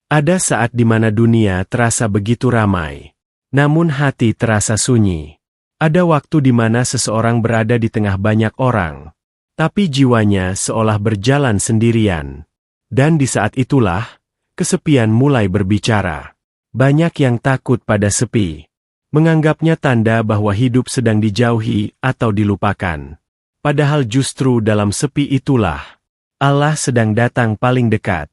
Ada saat di mana dunia terasa begitu ramai, namun hati terasa sunyi. Ada waktu di mana seseorang berada di tengah banyak orang, tapi jiwanya seolah berjalan sendirian. Dan di saat itulah, kesepian mulai berbicara. Banyak yang takut pada sepi, menganggapnya tanda bahwa hidup sedang dijauhi atau dilupakan. Padahal justru dalam sepi itulah, Allah sedang datang paling dekat,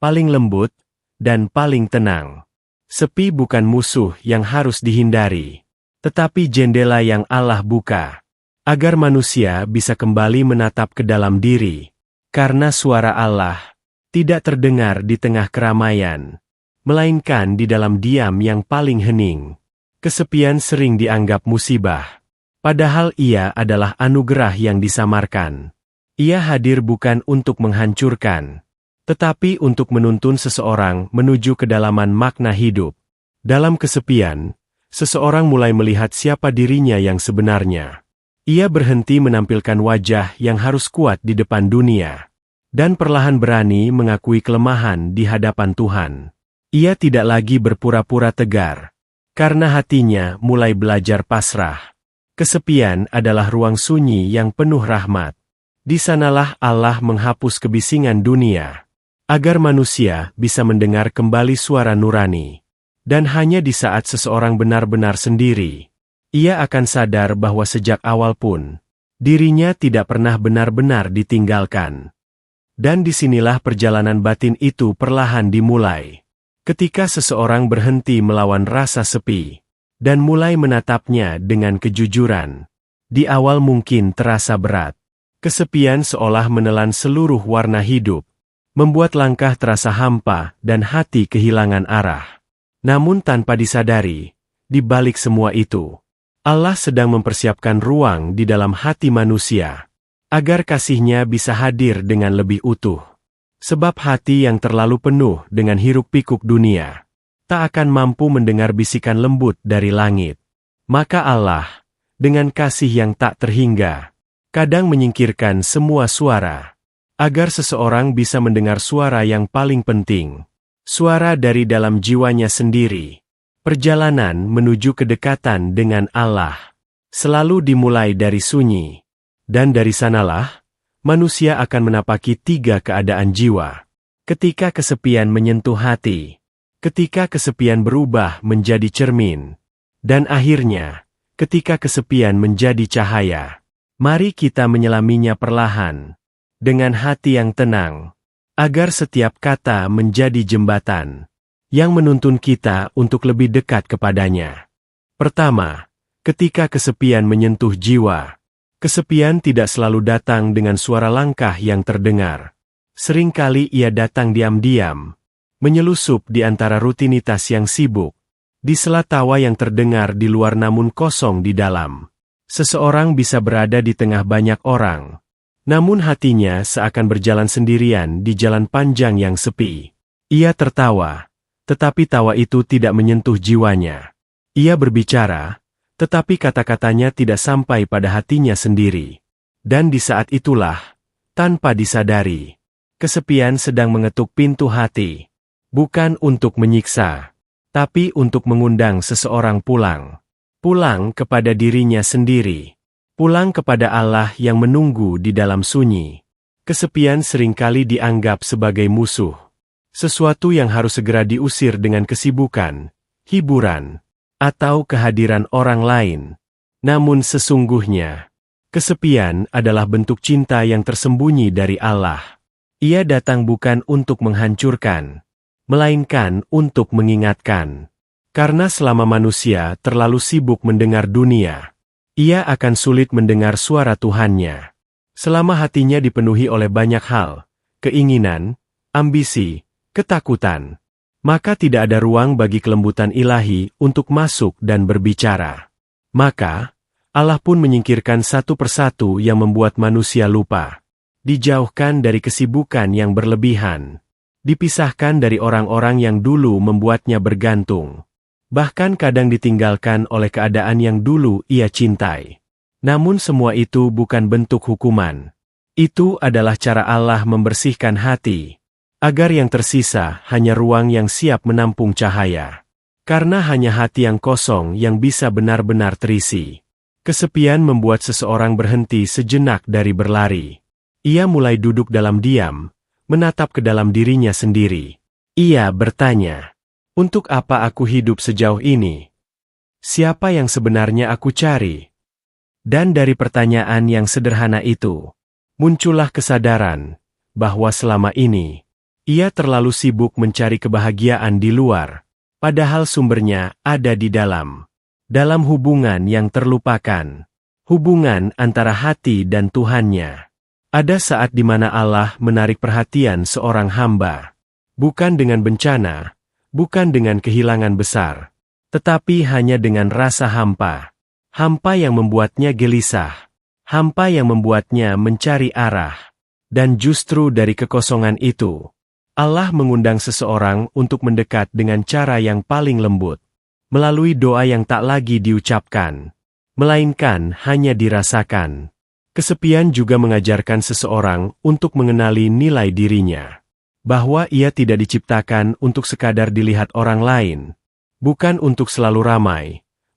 paling lembut, dan paling tenang. Sepi bukan musuh yang harus dihindari, tetapi jendela yang Allah buka, agar manusia bisa kembali menatap ke dalam diri. Karena suara Allah tidak terdengar di tengah keramaian, melainkan di dalam diam yang paling hening. Kesepian sering dianggap musibah, padahal ia adalah anugerah yang disamarkan. Ia hadir bukan untuk menghancurkan, tetapi untuk menuntun seseorang menuju kedalaman makna hidup. Dalam kesepian, seseorang mulai melihat siapa dirinya yang sebenarnya. Ia berhenti menampilkan wajah yang harus kuat di depan dunia, dan perlahan berani mengakui kelemahan di hadapan Tuhan. Ia tidak lagi berpura-pura tegar, karena hatinya mulai belajar pasrah. Kesepian adalah ruang sunyi yang penuh rahmat. Di sanalah Allah menghapus kebisingan dunia, agar manusia bisa mendengar kembali suara nurani. Dan hanya di saat seseorang benar-benar sendiri, ia akan sadar bahwa sejak awal pun, dirinya tidak pernah benar-benar ditinggalkan. Dan disinilah perjalanan batin itu perlahan dimulai. Ketika seseorang berhenti melawan rasa sepi, dan mulai menatapnya dengan kejujuran. Di awal mungkin terasa berat. Kesepian seolah menelan seluruh warna hidup, membuat langkah terasa hampa dan hati kehilangan arah. Namun tanpa disadari, di balik semua itu, Allah sedang mempersiapkan ruang di dalam hati manusia, agar kasih-Nya bisa hadir dengan lebih utuh. Sebab hati yang terlalu penuh dengan hiruk-pikuk dunia, tak akan mampu mendengar bisikan lembut dari langit. Maka Allah, dengan kasih yang tak terhingga, kadang menyingkirkan semua suara, agar seseorang bisa mendengar suara yang paling penting. Suara dari dalam jiwanya sendiri. Perjalanan menuju kedekatan dengan Allah selalu dimulai dari sunyi. Dan dari sanalah, manusia akan menapaki 3 keadaan jiwa. Ketika kesepian menyentuh hati, ketika kesepian berubah menjadi cermin, dan akhirnya, ketika kesepian menjadi cahaya. Mari kita menyelaminya perlahan, dengan hati yang tenang, agar setiap kata menjadi jembatan yang menuntun kita untuk lebih dekat kepadanya. Pertama, ketika kesepian menyentuh jiwa, kesepian tidak selalu datang dengan suara langkah yang terdengar. Seringkali ia datang diam-diam, menyelusup di antara rutinitas yang sibuk, di sela tawa yang terdengar di luar namun kosong di dalam. Seseorang bisa berada di tengah banyak orang, namun hatinya seakan berjalan sendirian di jalan panjang yang sepi. Ia tertawa, tetapi tawa itu tidak menyentuh jiwanya. Ia berbicara, tetapi kata-katanya tidak sampai pada hatinya sendiri. Dan di saat itulah, tanpa disadari, kesepian sedang mengetuk pintu hati, bukan untuk menyiksa, tapi untuk mengundang seseorang pulang. Pulang kepada dirinya sendiri. Pulang kepada Allah yang menunggu di dalam sunyi. Kesepian seringkali dianggap sebagai musuh. Sesuatu yang harus segera diusir dengan kesibukan, hiburan, atau kehadiran orang lain. Namun sesungguhnya, kesepian adalah bentuk cinta yang tersembunyi dari Allah. Ia datang bukan untuk menghancurkan, melainkan untuk mengingatkan. Karena selama manusia terlalu sibuk mendengar dunia, ia akan sulit mendengar suara Tuhannya. Selama hatinya dipenuhi oleh banyak hal, keinginan, ambisi, ketakutan, maka tidak ada ruang bagi kelembutan ilahi untuk masuk dan berbicara. Maka, Allah pun menyingkirkan satu persatu yang membuat manusia lupa. Dijauhkan dari kesibukan yang berlebihan. Dipisahkan dari orang-orang yang dulu membuatnya bergantung. Bahkan kadang ditinggalkan oleh keadaan yang dulu ia cintai. Namun semua itu bukan bentuk hukuman. Itu adalah cara Allah membersihkan hati, agar yang tersisa hanya ruang yang siap menampung cahaya. Karena hanya hati yang kosong yang bisa benar-benar terisi. Kesepian membuat seseorang berhenti sejenak dari berlari. Ia mulai duduk dalam diam, menatap ke dalam dirinya sendiri. Ia bertanya, "Untuk apa aku hidup sejauh ini? Siapa yang sebenarnya aku cari?" Dan dari pertanyaan yang sederhana itu, muncullah kesadaran bahwa selama ini, ia terlalu sibuk mencari kebahagiaan di luar, padahal sumbernya ada di dalam hubungan yang terlupakan, hubungan antara hati dan Tuhannya. Ada saat di mana Allah menarik perhatian seorang hamba, bukan dengan bencana, bukan dengan kehilangan besar, tetapi hanya dengan rasa hampa. Hampa yang membuatnya gelisah, hampa yang membuatnya mencari arah. Dan justru dari kekosongan itu, Allah mengundang seseorang untuk mendekat dengan cara yang paling lembut, melalui doa yang tak lagi diucapkan, melainkan hanya dirasakan. Kesepian juga mengajarkan seseorang untuk mengenali nilai dirinya, bahwa ia tidak diciptakan untuk sekadar dilihat orang lain, bukan untuk selalu ramai,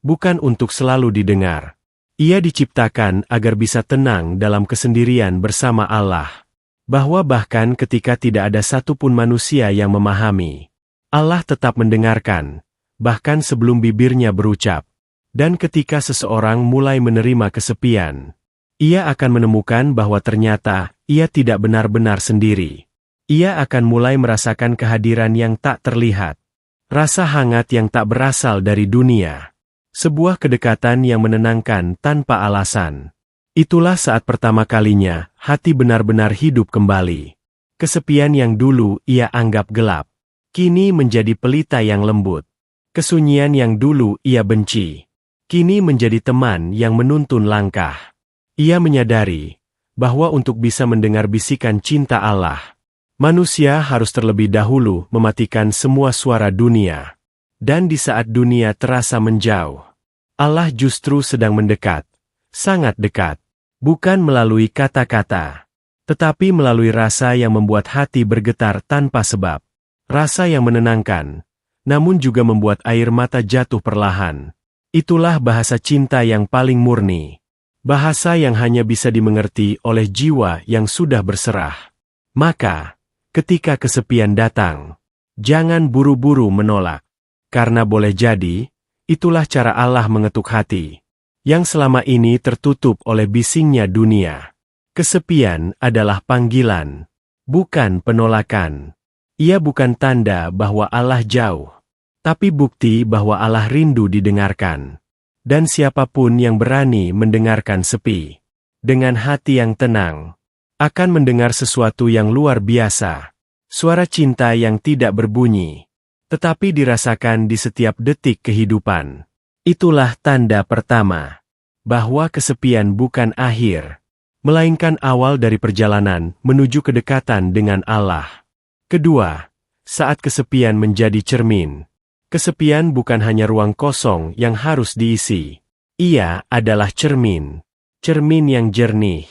bukan untuk selalu didengar. Ia diciptakan agar bisa tenang dalam kesendirian bersama Allah. Bahwa bahkan ketika tidak ada satupun manusia yang memahami, Allah tetap mendengarkan, bahkan sebelum bibirnya berucap. Dan ketika seseorang mulai menerima kesepian, ia akan menemukan bahwa ternyata ia tidak benar-benar sendiri. Ia akan mulai merasakan kehadiran yang tak terlihat, rasa hangat yang tak berasal dari dunia. Sebuah kedekatan yang menenangkan tanpa alasan. Itulah saat pertama kalinya hati benar-benar hidup kembali. Kesepian yang dulu ia anggap gelap, kini menjadi pelita yang lembut. Kesunyian yang dulu ia benci, kini menjadi teman yang menuntun langkah. Ia menyadari bahwa untuk bisa mendengar bisikan cinta Allah, manusia harus terlebih dahulu mematikan semua suara dunia. Dan di saat dunia terasa menjauh, Allah justru sedang mendekat, sangat dekat, bukan melalui kata-kata, tetapi melalui rasa yang membuat hati bergetar tanpa sebab. Rasa yang menenangkan, namun juga membuat air mata jatuh perlahan. Itulah bahasa cinta yang paling murni, bahasa yang hanya bisa dimengerti oleh jiwa yang sudah berserah. Maka, ketika kesepian datang, jangan buru-buru menolak. Karena boleh jadi, itulah cara Allah mengetuk hati, yang selama ini tertutup oleh bisingnya dunia. Kesepian adalah panggilan, bukan penolakan. Ia bukan tanda bahwa Allah jauh, tapi bukti bahwa Allah rindu didengarkan. Dan siapapun yang berani mendengarkan sepi, dengan hati yang tenang, akan mendengar sesuatu yang luar biasa. Suara cinta yang tidak berbunyi, tetapi dirasakan di setiap detik kehidupan. Itulah tanda pertama, bahwa kesepian bukan akhir, melainkan awal dari perjalanan menuju kedekatan dengan Allah. Kedua, saat kesepian menjadi cermin. Kesepian bukan hanya ruang kosong yang harus diisi. Ia adalah cermin. Cermin yang jernih,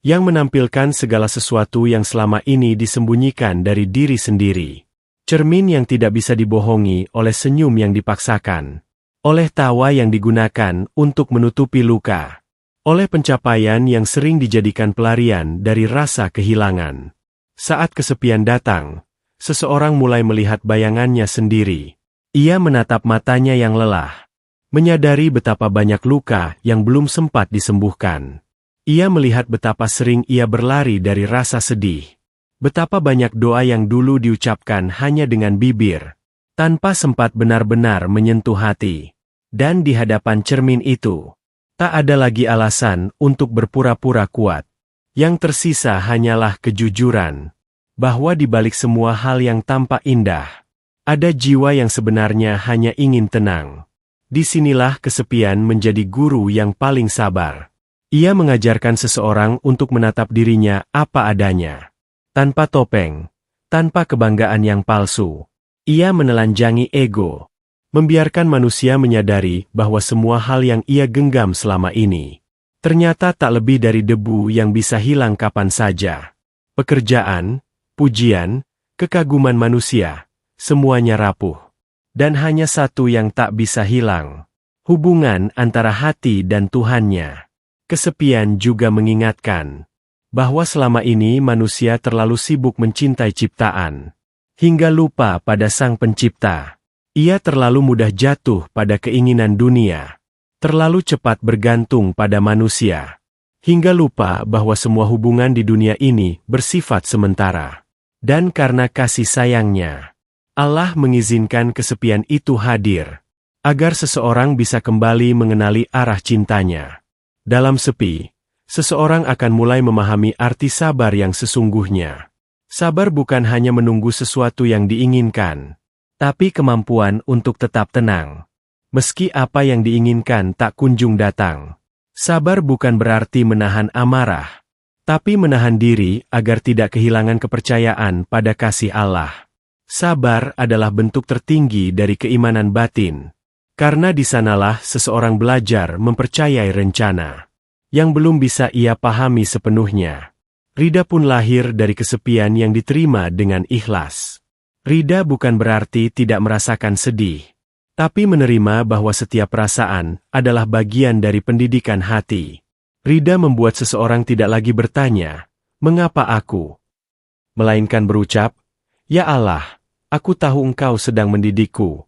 yang menampilkan segala sesuatu yang selama ini disembunyikan dari diri sendiri. Cermin yang tidak bisa dibohongi oleh senyum yang dipaksakan, oleh tawa yang digunakan untuk menutupi luka, oleh pencapaian yang sering dijadikan pelarian dari rasa kehilangan. Saat kesepian datang, seseorang mulai melihat bayangannya sendiri. Ia menatap matanya yang lelah, menyadari betapa banyak luka yang belum sempat disembuhkan. Ia melihat betapa sering ia berlari dari rasa sedih. Betapa banyak doa yang dulu diucapkan hanya dengan bibir, tanpa sempat benar-benar menyentuh hati. Dan di hadapan cermin itu, tak ada lagi alasan untuk berpura-pura kuat. Yang tersisa hanyalah kejujuran, bahwa di balik semua hal yang tampak indah, ada jiwa yang sebenarnya hanya ingin tenang. Disinilah kesepian menjadi guru yang paling sabar. Ia mengajarkan seseorang untuk menatap dirinya apa adanya. Tanpa topeng, tanpa kebanggaan yang palsu. Ia menelanjangi ego, membiarkan manusia menyadari bahwa semua hal yang ia genggam selama ini, ternyata tak lebih dari debu yang bisa hilang kapan saja. Pekerjaan, pujian, kekaguman manusia, semuanya rapuh. Dan hanya satu yang tak bisa hilang. Hubungan antara hati dan Tuhannya. Kesepian juga mengingatkan bahwa selama ini manusia terlalu sibuk mencintai ciptaan, hingga lupa pada Sang Pencipta. Ia terlalu mudah jatuh pada keinginan dunia, terlalu cepat bergantung pada manusia, hingga lupa bahwa semua hubungan di dunia ini bersifat sementara. Dan karena kasih sayangnya, Allah mengizinkan kesepian itu hadir, agar seseorang bisa kembali mengenali arah cintanya. Dalam sepi, seseorang akan mulai memahami arti sabar yang sesungguhnya. Sabar bukan hanya menunggu sesuatu yang diinginkan, tapi kemampuan untuk tetap tenang. Meski apa yang diinginkan tak kunjung datang. Sabar bukan berarti menahan amarah, tapi menahan diri agar tidak kehilangan kepercayaan pada kasih Allah. Sabar adalah bentuk tertinggi dari keimanan batin, karena di sanalah seseorang belajar mempercayai rencana yang belum bisa ia pahami sepenuhnya. Rida pun lahir dari kesepian yang diterima dengan ikhlas. Rida bukan berarti tidak merasakan sedih, tapi menerima bahwa setiap perasaan adalah bagian dari pendidikan hati. Rida membuat seseorang tidak lagi bertanya, "Mengapa aku?" Melainkan berucap, "Ya Allah, aku tahu Engkau sedang mendidikku."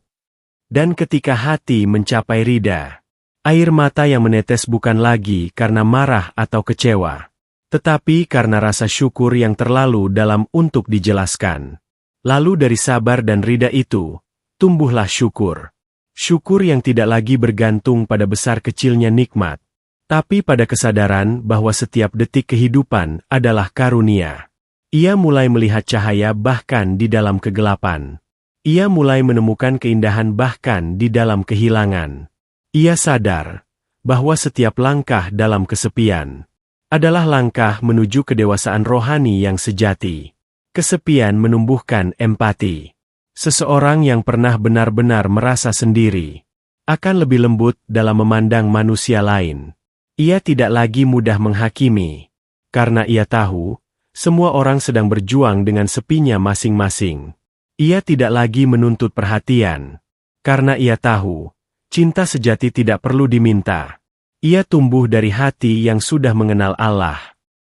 Dan ketika hati mencapai rida, air mata yang menetes bukan lagi karena marah atau kecewa, tetapi karena rasa syukur yang terlalu dalam untuk dijelaskan. Lalu dari sabar dan rida itu, tumbuhlah syukur. Syukur yang tidak lagi bergantung pada besar kecilnya nikmat, tapi pada kesadaran bahwa setiap detik kehidupan adalah karunia. Ia mulai melihat cahaya bahkan di dalam kegelapan. Ia mulai menemukan keindahan bahkan di dalam kehilangan. Ia sadar bahwa setiap langkah dalam kesepian adalah langkah menuju kedewasaan rohani yang sejati. Kesepian menumbuhkan empati. Seseorang yang pernah benar-benar merasa sendiri akan lebih lembut dalam memandang manusia lain. Ia tidak lagi mudah menghakimi, karena ia tahu semua orang sedang berjuang dengan sepinya masing-masing. Ia tidak lagi menuntut perhatian, karena ia tahu cinta sejati tidak perlu diminta. Ia tumbuh dari hati yang sudah mengenal Allah.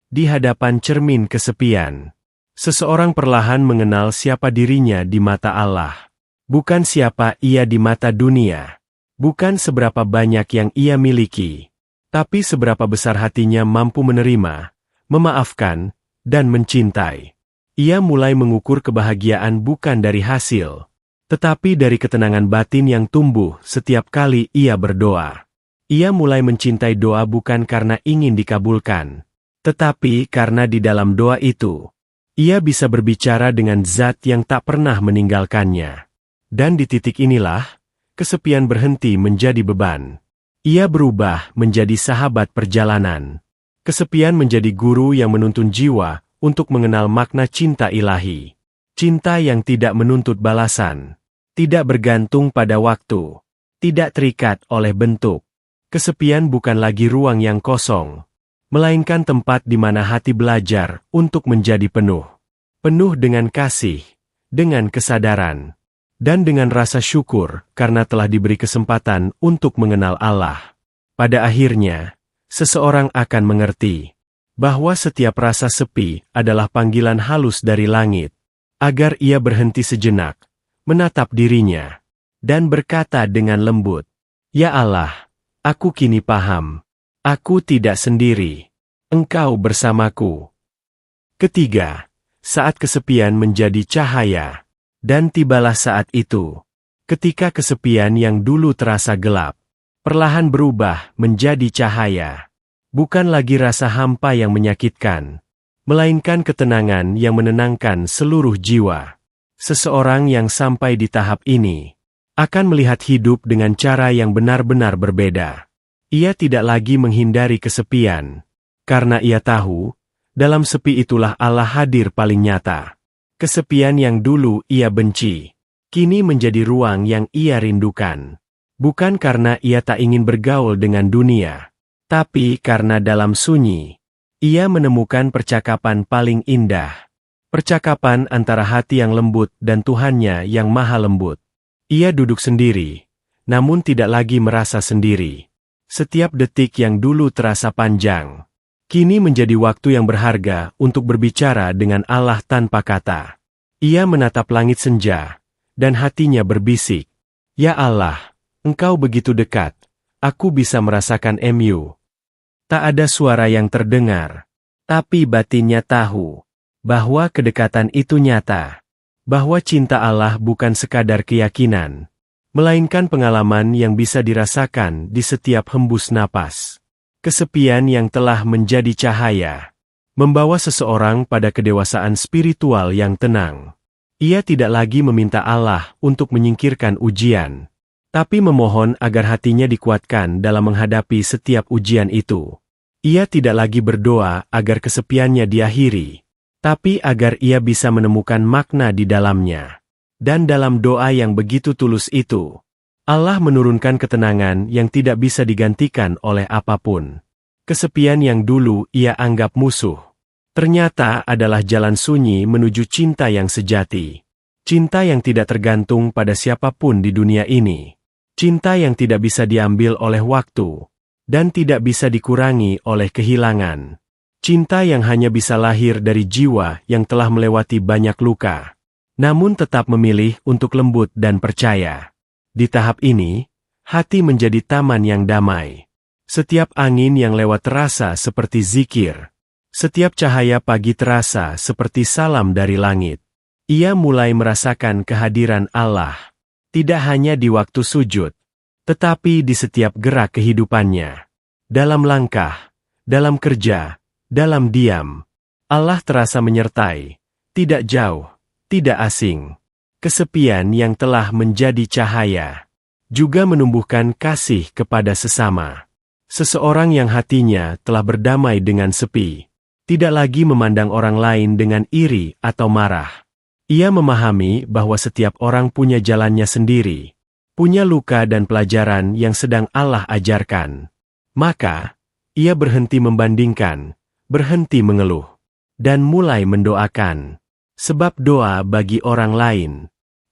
Di hadapan cermin kesepian, seseorang perlahan mengenal siapa dirinya di mata Allah. Bukan siapa ia di mata dunia. Bukan seberapa banyak yang ia miliki, tapi seberapa besar hatinya mampu menerima, memaafkan, dan mencintai. Ia mulai mengukur kebahagiaan bukan dari hasil, tetapi dari ketenangan batin yang tumbuh setiap kali ia berdoa. Ia mulai mencintai doa bukan karena ingin dikabulkan, tetapi karena di dalam doa itu, ia bisa berbicara dengan zat yang tak pernah meninggalkannya. Dan di titik inilah, kesepian berhenti menjadi beban. Ia berubah menjadi sahabat perjalanan. Kesepian menjadi guru yang menuntun jiwa untuk mengenal makna cinta ilahi. Cinta yang tidak menuntut balasan, tidak bergantung pada waktu, tidak terikat oleh bentuk. Kesepian bukan lagi ruang yang kosong, melainkan tempat di mana hati belajar untuk menjadi penuh. Penuh dengan kasih, dengan kesadaran, dan dengan rasa syukur karena telah diberi kesempatan untuk mengenal Allah. Pada akhirnya, seseorang akan mengerti bahwa setiap rasa sepi adalah panggilan halus dari langit, agar ia berhenti sejenak, menatap dirinya, dan berkata dengan lembut, "Ya Allah, aku kini paham. Aku tidak sendiri. Engkau bersamaku." Ketiga, saat kesepian menjadi cahaya. Dan tibalah saat itu, ketika kesepian yang dulu terasa gelap, perlahan berubah menjadi cahaya. Bukan lagi rasa hampa yang menyakitkan, melainkan ketenangan yang menenangkan seluruh jiwa. Seseorang yang sampai di tahap ini, akan melihat hidup dengan cara yang benar-benar berbeda. Ia tidak lagi menghindari kesepian, karena ia tahu, dalam sepi itulah Allah hadir paling nyata. Kesepian yang dulu ia benci, kini menjadi ruang yang ia rindukan. Bukan karena ia tak ingin bergaul dengan dunia, tapi karena dalam sunyi, ia menemukan percakapan paling indah. Percakapan antara hati yang lembut dan Tuhannya yang maha lembut. Ia duduk sendiri, namun tidak lagi merasa sendiri. Setiap detik yang dulu terasa panjang, kini menjadi waktu yang berharga untuk berbicara dengan Allah tanpa kata. Ia menatap langit senja, dan hatinya berbisik, "Ya Allah, Engkau begitu dekat, aku bisa merasakan mu." Tak ada suara yang terdengar, tapi batinnya tahu bahwa kedekatan itu nyata, bahwa cinta Allah bukan sekadar keyakinan, melainkan pengalaman yang bisa dirasakan di setiap hembus napas. Kesepian yang telah menjadi cahaya, membawa seseorang pada kedewasaan spiritual yang tenang. Ia tidak lagi meminta Allah untuk menyingkirkan ujian, tapi memohon agar hatinya dikuatkan dalam menghadapi setiap ujian itu. Ia tidak lagi berdoa agar kesepiannya diakhiri, tapi agar ia bisa menemukan makna di dalamnya. Dan dalam doa yang begitu tulus itu, Allah menurunkan ketenangan yang tidak bisa digantikan oleh apapun. Kesepian yang dulu ia anggap musuh, ternyata adalah jalan sunyi menuju cinta yang sejati. Cinta yang tidak tergantung pada siapapun di dunia ini. Cinta yang tidak bisa diambil oleh waktu, dan tidak bisa dikurangi oleh kehilangan. Cinta yang hanya bisa lahir dari jiwa yang telah melewati banyak luka, namun tetap memilih untuk lembut dan percaya. Di tahap ini, hati menjadi taman yang damai. Setiap angin yang lewat terasa seperti zikir. Setiap cahaya pagi terasa seperti salam dari langit. Ia mulai merasakan kehadiran Allah, tidak hanya di waktu sujud, tetapi di setiap gerak kehidupannya. Dalam langkah, dalam kerja, dalam diam, Allah terasa menyertai, tidak jauh, tidak asing. Kesepian yang telah menjadi cahaya, juga menumbuhkan kasih kepada sesama. Seseorang yang hatinya telah berdamai dengan sepi, tidak lagi memandang orang lain dengan iri atau marah. Ia memahami bahwa setiap orang punya jalannya sendiri, punya luka dan pelajaran yang sedang Allah ajarkan. Maka, ia berhenti membandingkan, berhenti mengeluh, dan mulai mendoakan. Sebab doa bagi orang lain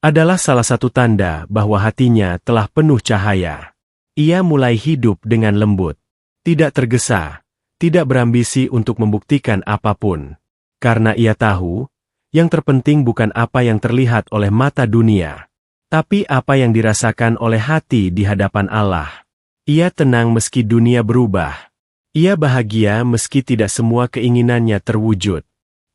adalah salah satu tanda bahwa hatinya telah penuh cahaya. Ia mulai hidup dengan lembut, tidak tergesa, tidak berambisi untuk membuktikan apapun. Karena ia tahu, yang terpenting bukan apa yang terlihat oleh mata dunia, tapi apa yang dirasakan oleh hati di hadapan Allah. Ia tenang meski dunia berubah. Ia bahagia meski tidak semua keinginannya terwujud.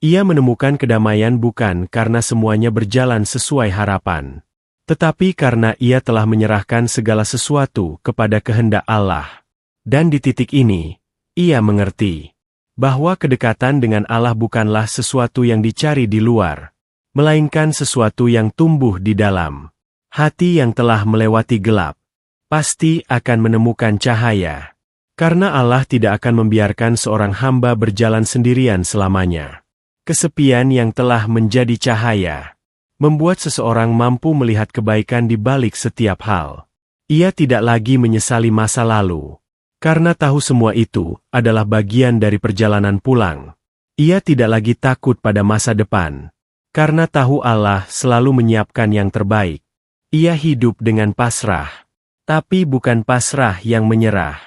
Ia menemukan kedamaian bukan karena semuanya berjalan sesuai harapan, tetapi karena ia telah menyerahkan segala sesuatu kepada kehendak Allah. Dan di titik ini, ia mengerti bahwa kedekatan dengan Allah bukanlah sesuatu yang dicari di luar, melainkan sesuatu yang tumbuh di dalam. Hati yang telah melewati gelap, pasti akan menemukan cahaya. Karena Allah tidak akan membiarkan seorang hamba berjalan sendirian selamanya. Kesepian yang telah menjadi cahaya, membuat seseorang mampu melihat kebaikan di balik setiap hal. Ia tidak lagi menyesali masa lalu, karena tahu semua itu adalah bagian dari perjalanan pulang. Ia tidak lagi takut pada masa depan, karena tahu Allah selalu menyiapkan yang terbaik. Ia hidup dengan pasrah, tapi bukan pasrah yang menyerah,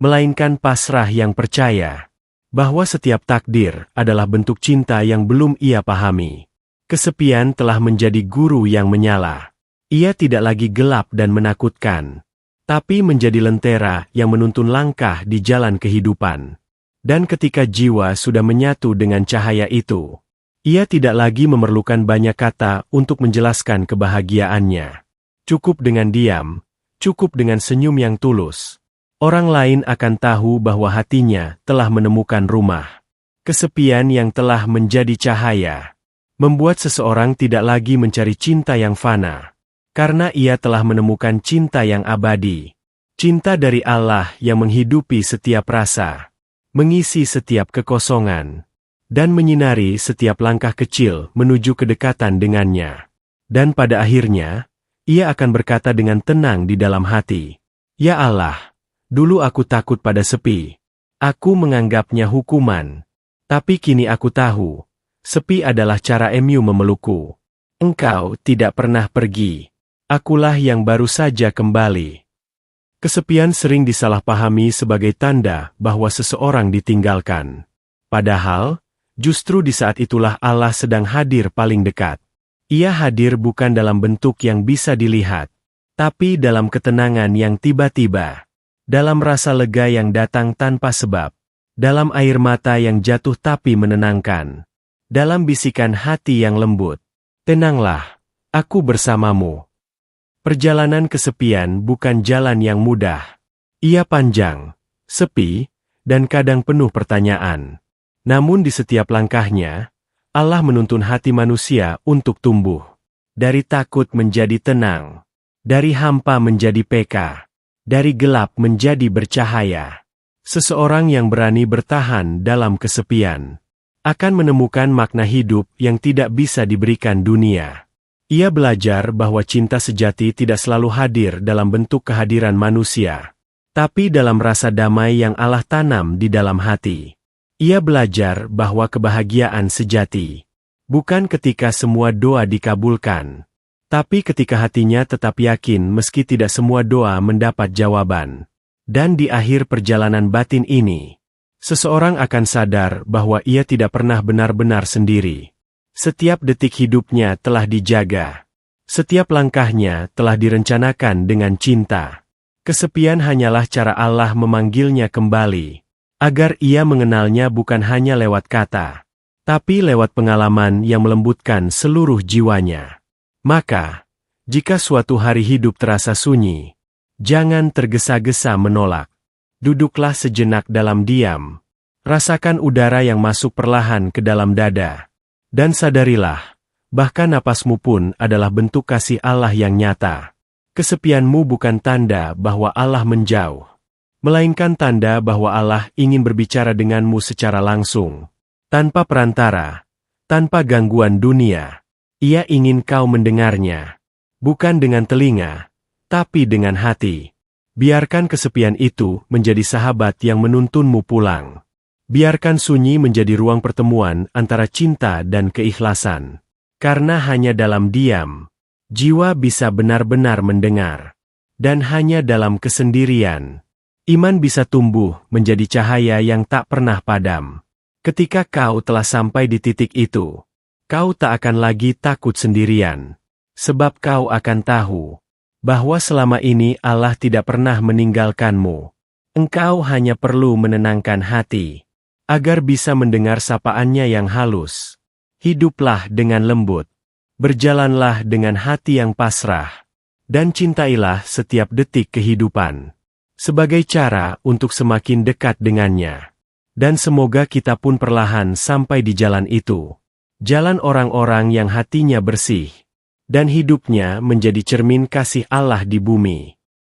melainkan pasrah yang percaya bahwa setiap takdir adalah bentuk cinta yang belum ia pahami. Kesepian telah menjadi guru yang menyala. Ia tidak lagi gelap dan menakutkan, tapi menjadi lentera yang menuntun langkah di jalan kehidupan. Dan ketika jiwa sudah menyatu dengan cahaya itu, ia tidak lagi memerlukan banyak kata untuk menjelaskan kebahagiaannya. Cukup dengan diam, cukup dengan senyum yang tulus. Orang lain akan tahu bahwa hatinya telah menemukan rumah. Kesepian yang telah menjadi cahaya, membuat seseorang tidak lagi mencari cinta yang fana. Karena ia telah menemukan cinta yang abadi. Cinta dari Allah yang menghidupi setiap rasa, mengisi setiap kekosongan, dan menyinari setiap langkah kecil menuju kedekatan dengannya. Dan pada akhirnya, ia akan berkata dengan tenang di dalam hati, "Ya Allah, dulu aku takut pada sepi. Aku menganggapnya hukuman. Tapi kini aku tahu, Sepi adalah cara Emu memelukku. Engkau tidak pernah pergi. Akulah yang baru saja kembali. Kesepian sering disalahpahami sebagai tanda bahwa seseorang ditinggalkan. Padahal, justru di saat itulah Allah sedang hadir paling dekat. Ia hadir bukan dalam bentuk yang bisa dilihat, tapi dalam ketenangan yang tiba-tiba, dalam rasa lega yang datang tanpa sebab, dalam air mata yang jatuh tapi menenangkan, dalam bisikan hati yang lembut. Tenanglah, aku bersamamu. Perjalanan kesepian bukan jalan yang mudah. Ia panjang, sepi, dan kadang penuh pertanyaan. Namun di setiap langkahnya, Allah menuntun hati manusia untuk tumbuh. Dari takut menjadi tenang. Dari hampa menjadi peka. Dari gelap menjadi bercahaya. Seseorang yang berani bertahan dalam kesepian akan menemukan makna hidup yang tidak bisa diberikan dunia. Ia belajar bahwa cinta sejati tidak selalu hadir dalam bentuk kehadiran manusia, tapi dalam rasa damai yang Allah tanam di dalam hati. Ia belajar bahwa kebahagiaan sejati bukan ketika semua doa dikabulkan, tapi ketika hatinya tetap yakin meski tidak semua doa mendapat jawaban. Dan di akhir perjalanan batin ini, seseorang akan sadar bahwa ia tidak pernah benar-benar sendiri. Setiap detik hidupnya telah dijaga. Setiap langkahnya telah direncanakan dengan cinta. Kesepian hanyalah cara Allah memanggilnya kembali, agar ia mengenalnya bukan hanya lewat kata, tapi lewat pengalaman yang melembutkan seluruh jiwanya. Maka, jika suatu hari hidup terasa sunyi, jangan tergesa-gesa menolak. Duduklah sejenak dalam diam. Rasakan udara yang masuk perlahan ke dalam dada. Dan sadarilah, bahkan napasmu pun adalah bentuk kasih Allah yang nyata. Kesepianmu bukan tanda bahwa Allah menjauh, melainkan tanda bahwa Allah ingin berbicara denganmu secara langsung. Tanpa perantara, tanpa gangguan dunia. Ia ingin kau mendengarnya. Bukan dengan telinga, tapi dengan hati. Biarkan kesepian itu menjadi sahabat yang menuntunmu pulang. Biarkan sunyi menjadi ruang pertemuan antara cinta dan keikhlasan. Karena hanya dalam diam, jiwa bisa benar-benar mendengar. Dan hanya dalam kesendirian, iman bisa tumbuh menjadi cahaya yang tak pernah padam. Ketika kau telah sampai di titik itu, kau tak akan lagi takut sendirian. Sebab kau akan tahu bahwa selama ini Allah tidak pernah meninggalkanmu. Engkau hanya perlu menenangkan hati, agar bisa mendengar sapaannya yang halus. Hiduplah dengan lembut, berjalanlah dengan hati yang pasrah, dan cintailah setiap detik kehidupan, sebagai cara untuk semakin dekat dengannya. Dan semoga kita pun perlahan sampai di jalan itu, jalan orang-orang yang hatinya bersih, dan hidupnya menjadi cermin kasih Allah di bumi.